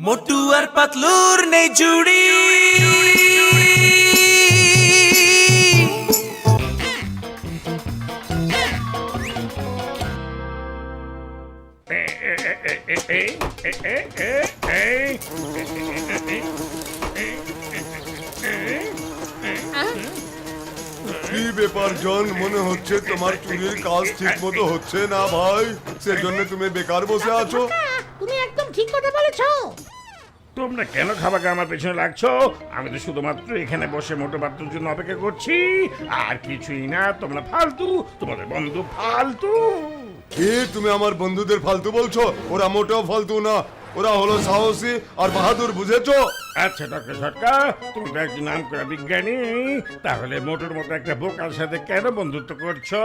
মোটু আর পাতলুর নেই জুড়ি। কি ব্যাপার জন, মনে হচ্ছে তোমার চুরির কাজ ঠিক মতো হচ্ছে না ভাই, সেজন্য তুমি বেকার বসে আছো। তুমি একদম ঠিক কথা বলেছো। তোমরা কেন খাবারকে আমার পেছনে লাগছো? আমি তো শুধুমাত্র এখানে বসে মোটো পাত্রের জন্য অপেক্ষা করছি, আর কিছুই না। তোমরা ফালতু, তোমাদের বন্ধু ফালতু। কি তুমি আমার বন্ধুদের ফালতু বলছো? ওরা মোটেও ফালতু না, ওরা হলো সাহসী আর বাহাদুর, বুঝেছো? আচ্ছা ডক্টর সরকার, তুমি তো একজন নাম করা বিজ্ঞানী, তাহলে মোটর মতো একটা বোকার সাথে কেন বন্ধুত্ব করছো?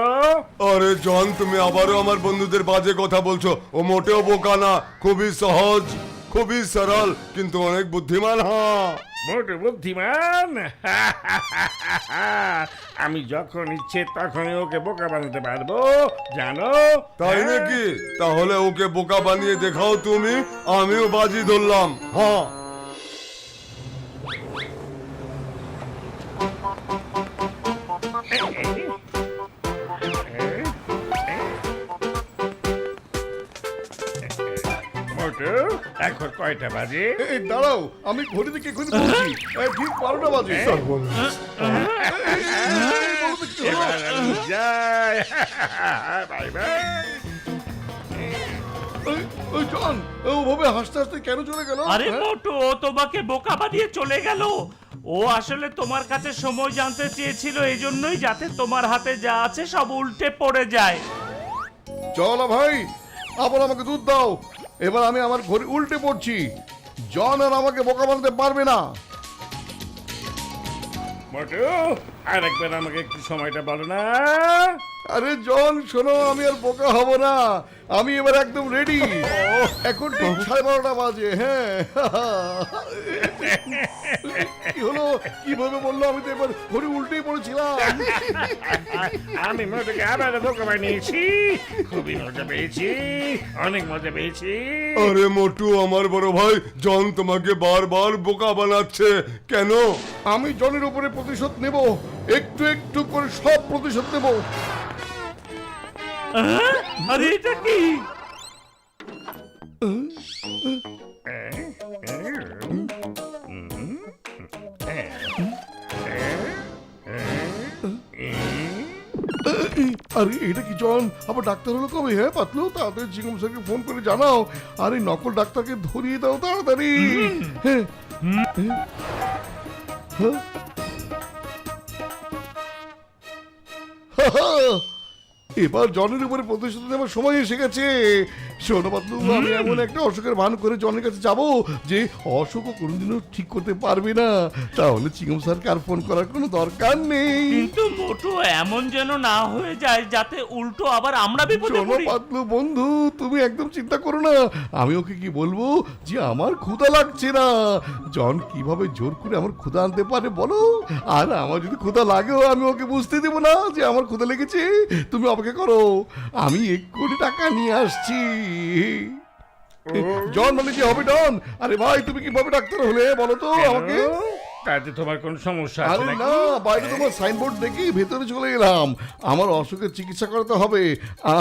আরে জন, তুমি আবারও আমার বন্ধুদের বাজে কথা বলছো। ও মোটেও বোকা না, খুবই সহজ, খুবই সরল, কিন্তু অনেক বুদ্ধিমান। হ্যাঁ, মোটু বুদ্ধিমান? আমি যখন ইচ্ছে তখনই ওকে বোকা বানাতে পারবো, জানো? তাই নাকি? তাহলে ওকে বোকা বানিয়ে দেখাও তুমি, আমিও বাজি ধরলাম। হ্যাঁ, মোটু, এখন কয়টা বাজে? এই দাঁড়াও, আমি ঘড়ি থেকে এক্ষুনি বলছি, ঠিক 12টা বাজে। এবার আমি যাই। Bye bye. ওই জন, ওভাবে হাসতে হাসতে কেন চলে গেল? আরে মোটু, ও তোমাকে বোকা বানিয়ে চলে গেল। ও আসলে তোমার কাছে সময় জানতে চেয়েছিল, এই জন্যই, যাতে তোমার হাতে যা আছে সব উল্টে পড়ে যায়। চলো ভাই, আবার আমাকে দুধ দাও। এবার আমি আমার ঘড়ি উল্টে পড়ছি। জন আর আমাকে বোকা বানাতে পারবে না। মোটু, আর একবার আমাকে একটু সময়টা বলো না। আরে জন শোনো, আমি আর বোকা হব না, আমি এবার একদম রেডি। এখন ঠিক 12:30 বাজে। হ্যাঁ, কি হলো, কিভাবে বললো? আমি তো এবার ঘড়ি উল্টেই পড়েছিলাম। আমি মোটুকে আবার বোকা বানিয়েছি, খুবই মজা পেয়েছি, অনেক মজা পেয়েছি। আরে মোটু, আমার বড় ভাই জন তোমাকে বারবার বোকা বানাচ্ছে কেন? আমি জনের উপরে প্রতিশোধ নেব, একটু একটু করে সব প্রতিশোধ নেব। আরে এটা কি? আরে এটা কি জন, আবার ডাক্তার হলো কবে? হ্যাঁ পাতলু, তাড়াতাড়ি চিকম স্যারকে ফোন করে জানাও। আরে নকল ডাক্তারকে ধরিয়ে দাও তাড়াতাড়ি। হ্যাঁ, হ্যাঁ। এবার জনের উপরে প্রতিশোধ নেওয়ার সময় এসে গেছে। শোনো পাতলু, আমি এমন একটা অসুখের ভান করে জনের কাছে যাব যে অসুখও কোনোদিনও ঠিক করতে পারবে না। তাহলে চিকম স্যারকে আর ফোন করার কোনো দরকার নেই। কিন্তু মোটু, এমন যেন না হয়ে যায় যাতে উল্টো আবার আমরা বিপদে শোনো পড়ি। পাতলু বন্ধু, তুমি একদম চিন্তা করো না। আমি ওকে কি বলবো যে আমার ক্ষুধা লাগছে না? জন কিভাবে জোর করে আমার ক্ষুধা আনতে পারে বলো? আর আমার যদি ক্ষুধা লাগেও আমি ওকে বুঝতে দেবো না যে আমার ক্ষুধা লেগেছে। তুমি অপেক্ষা করো, আমি 1 কোটি টাকা নিয়ে আসছি। জন মানে কি হবে ডন? আরে ভাই, তুমি কিভাবে ডাক্তার হলে বলো তো আমাকে? তাতে তোমার কোন সমস্যা আছে আরে নাকি? না, বাইরে তোমার সাইনবোর্ড দেখি ভেতরে চলে এলাম। আমার অসুখের চিকিৎসা করাতে হবে,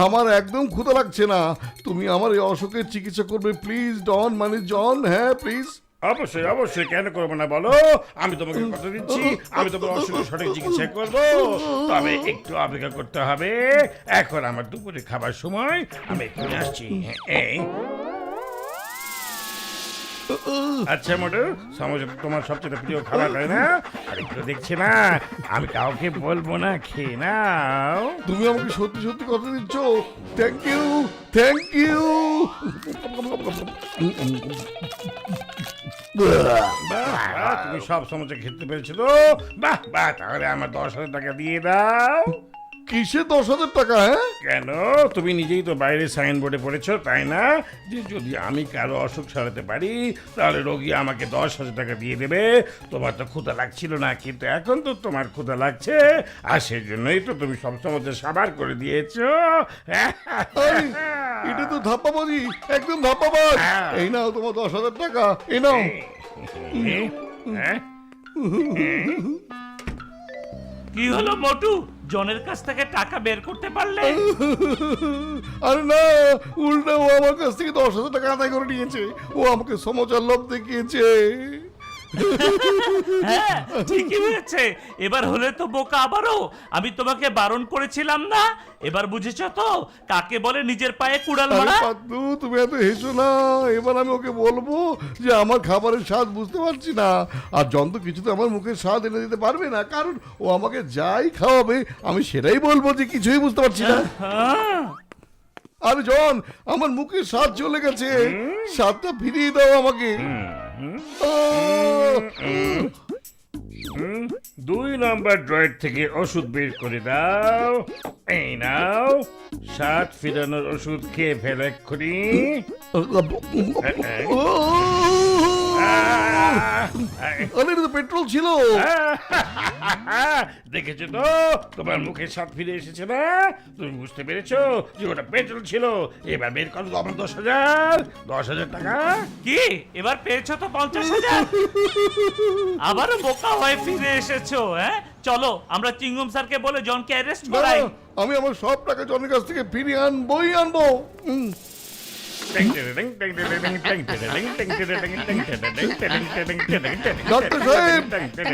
আমার একদম ক্ষুধা লাগছে না। তুমি আমার এই অসুখের চিকিৎসা করবে প্লিজ ডন মানে জন। হ্যাঁ প্লিজ। অবশ্যই অবশ্যই, কেন করবো না বলো? আমি তোমাকে কথা দিচ্ছি, আমি তোমার অসুখের সঠিক চিকিৎসা করবো। তবে একটু অপেক্ষা করতে হবে। এখন আমার দুপুরে খাবার সময়, আমি একটু আসছি। এই আচ্ছা মোটু, সমস্যা তোমার সবচেয়ে প্রিয় খাবার, তাই না? আর একটু দেখছি না, আমি কাউকে বলবো না, খেয়ে নাও। তুমি আমাকে সত্যি সত্যি কথা দিচ্ছ? Thank you, thank you. বাহ, তুমি সব সমস্যা খেতে পেরেছো তো? বাহ বাহ, তাহলে আমার 10,000 টাকা দিয়ে দাও। কিসে 10,000 টাকা? হ্যাঁ, কেন, তুমি নিজেই তো বাইরে সাইনবোর্ডে পড়েছো তাই না, যে যদি আমি কারো অসুখ সারাতে পারি তাহলে রোগী আমাকে 10,000 টাকা দিয়ে দেবে। তোমার তো ক্ষুধা লাগছিল না, কিন্তু এখন তো তোমার ক্ষুধা লাগছে, আর সেই জন্যই তো তুমি সবসময় সাবার করে দিয়েছো। আরে, এটা তো ধাপ্পাবাজি, একদম ধাপ্পাবাজ। এই নাও তোমার 10,000 টাকা, এই নাও। হ্যাঁ? কি হলো মোটু, জনের কাছ থেকে টাকা বের করতে পারলে? আরে না, উল্টা ও আমার কাছ থেকে 10,000 টাকা আদায় করে নিয়েছে। ও আমাকে সমাচার লোভ দেখিয়েছে। হ্যাঁ, ঠিকই হয়েছে। এবার হলে তো বোকা আবারও। আমি তোমাকে বারণ করেছিলাম না? এবার বুঝেছো তো কাকে বলে নিজের পায়ে কুড়াল আরে মারা? পাতলু, তুমি এত হেসো না। এবার আমি ওকে বলবো যে আমার খাবারের স্বাদ বুঝতে পারছি না, আর যন্ত্র কিছুতে আমার মুখের স্বাদ এনে দিতে পারবে না, কারণ ও আমাকে যাই খাওয়াবে আমি সেটাই বলবো যে কিছুই বুঝতে পারছি না। হ্যাঁ, আরে জন, আমার মুখের স্বাদ চলে গেছে, স্বাদটা ফিরিয়ে দাও আমাকে। আহ! 2 নম্বর ড্রয়ার থেকে ওষুধ বের করে দাও। এই নাও, স্বাদ ফেরানোর ওষুধ খেয়ে ফেল এক্ষুনি। আরে এটা তো পেট্রোল ছিল। দেখেছো তো, তোমার মুখে স্বাদ ফিরে এসেছে না? তুমি বুঝতে পেরেছো যে ওটা পেট্রোল ছিল। এবার বের করো তো আমার 10,000 টাকা। কি এবার পেয়েছো তো 50,000? আবারও বোকা হয়ে ফিরে এসেছো? হ্যাঁ, চলো আমরা চিংগম স্যারকে বলে জনকে অ্যারেস্ট না, করাই। আমি আমার সব টাকা জনের কাছ থেকে ফিরিয়ে আনবোই আনবো। ডাক্তার সাহেব,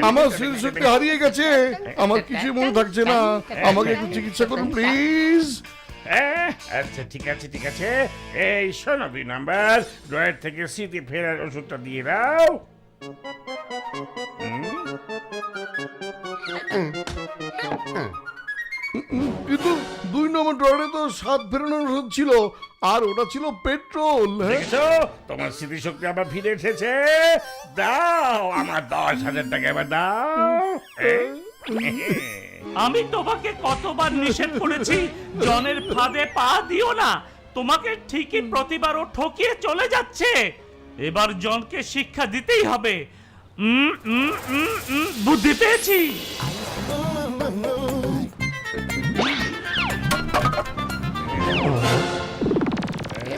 আমার স্মৃতিশক্তি হারিয়ে গেছে, আমার কিছু মনে থাকছে না, আমাকে একটু চিকিৎসা করুন প্লিজ। আচ্ছা ঠিক আছে ঠিক আছে, এই শোনো 2 নাম্বার ড্রয়ার থেকে স্মৃতি ফেরার ওষুধটা দিয়ে দাও। কিন্তু 2 নম্বর ড্রয়ারে তো স্বাদ ফেরানোর ওষুধ ছিল, আর ওটা ছিল পেট্রোল। দেখেছো, তোমার স্মৃতিশক্তি আবার ফিরে এসেছে। দাও আমার 10,000 টাকা এবার দাও। আমি তোমাকে কতবার নিষেধ করেছি জনের ফাঁদে পা দিও না। তোমাকে ঠিকই প্রতিবারও ঠকিয়ে চলে যাচ্ছে। এবার জনকে শিক্ষা দিতেই হবে। বুদ্ধি পেয়েছি।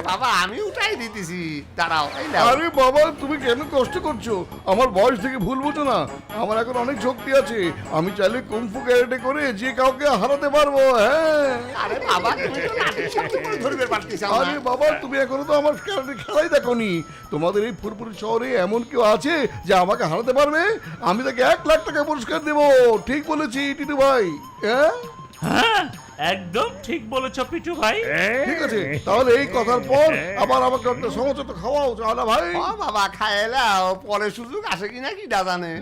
বাবা আমি উঠাই দিতেছি, দাঁড়াও। এই নাও। আরে বাবা, তুমি কেন কষ্ট করছো? আমার বয়স থেকে ভুল বুঝো না, আমার এখন অনেক শক্তি আছে, আমি চাইলে কুংফু ক্যারেটে করে যে কাউকে হারাতে পারবো। হ্যাঁ, আরে বাবা তুমি তো লাঠি শক্ত করে ধরবে পারতেছ না। আরে বাবা, তুমি এখনো তো আমার ক্যারেটে খেলাই দেখোনি। তোমাদের এই ফুরফুরি শহরে এমন কেউ আছে যে আমাকে হারাতে পারবে? আমি তাকে 1,00,000 টাকা পুরস্কার দেবো। ঠিক বলেছি টিটু ভাই? হ্যাঁ, হ্যাঁ, একদম ঠিক বলেছো পিটু ভাই। ঠিক আছে, তাহলে এই কথার পর আবার আমাকে একটা সমঝোতা তো খাওয়াও, চাওলা ভাই। ও বাবা খাইলাও, পরে সুযোগ আসে কিনা কি জানে।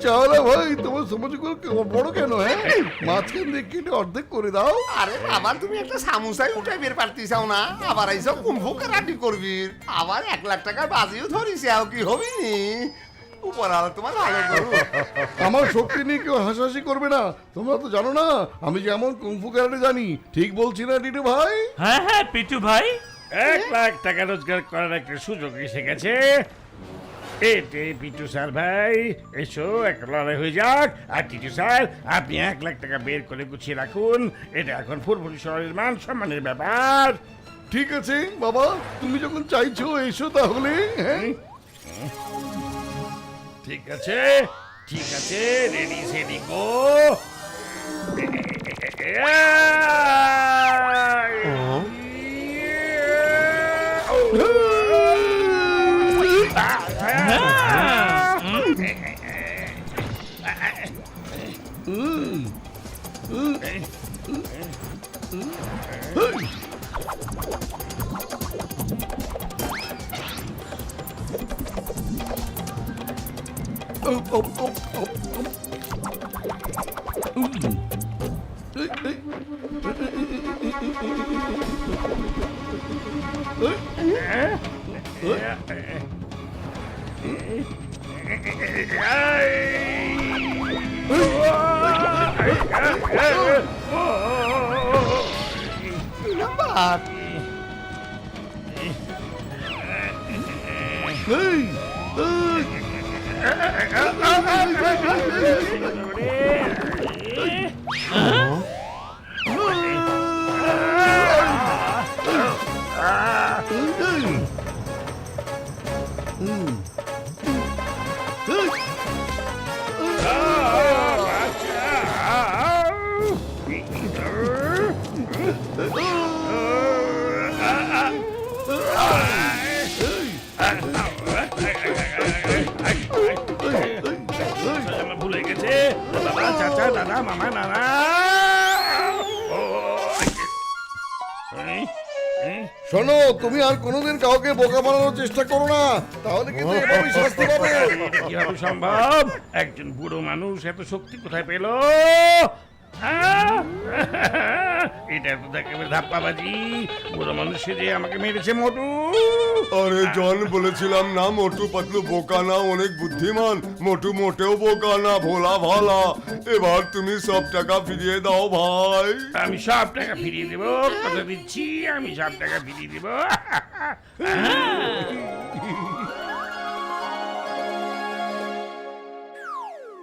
চাওলা ভাই, তোমার সমঝোতা বড় কেন? হ্যাঁ, মাঝখান দিয়ে কেটে অর্ধেক করে দাও। আরে বাবা তুমি একটা সামুসাই উঠাই বের পারতেছাও না, আবার এইসব কুম্ভু কারাটি করবি, আবার 1,00,000 টাকার বাজিও ধরিস, কি হবি নি? উপরাল তোমার ভালো করো। আমার শক্তি নিয়ে কেউ হাসাহাসি করবে না। তোমরা তো জানো না আমি যেমন কুংফু ক্যারাটে জানি। ঠিক বলছি না টিটু ভাই? হ্যাঁ হ্যাঁ পিটু ভাই, 1,00,000 টাকা রোজগার করার একটা সুযোগ এসে গেছে। এতে পিটু স্যার ভাই, এসো একটা লড়াই হয়ে যাক। আর টিটু স্যার, আপনি 1,00,000 টাকা বের করে গুছিয়ে রাখুন, এটা এখন ফুরফুরি শহরের মান সম্মানের ব্যাপার। ঠিক আছে বাবা, তুমি যখন চাইছো এসো তাহলে। হ্যাঁ, ঠিক আছে ঠিক আছে, রেডি সেডি গো। দুই নাম্বার এই, এই, আমার ভুল হয়ে গেছে বাবা চাচা দাদা মামা নানা শোনো, তুমি আর কোনোদিন কাউকে বোকা বানানোর চেষ্টা করো না, তাহলে কিন্তু এভাবেই শাস্তি পাবে। এটা কিভাবে সম্ভব? একজন বুড়ো মানুষ এত শক্তি কোথায় পেল? এটা তো একেবারে ধাপ্পাবাজি। বুড়ো মানুষ যে আমাকে মেরেছে মোটু। আরে জন, বলেছিলাম না মোটু পাতলু বোকা না, অনেক বুদ্ধিমান। মোটু মোটেও বোকা না, ভোলা ভালা। এবার তুমি সব টাকা ফিরিয়ে দাও ভাই। আমি সব টাকা ফিরিয়ে দেবো, কথা দিচ্ছি, আমি সব টাকা ফিরিয়ে দেবো।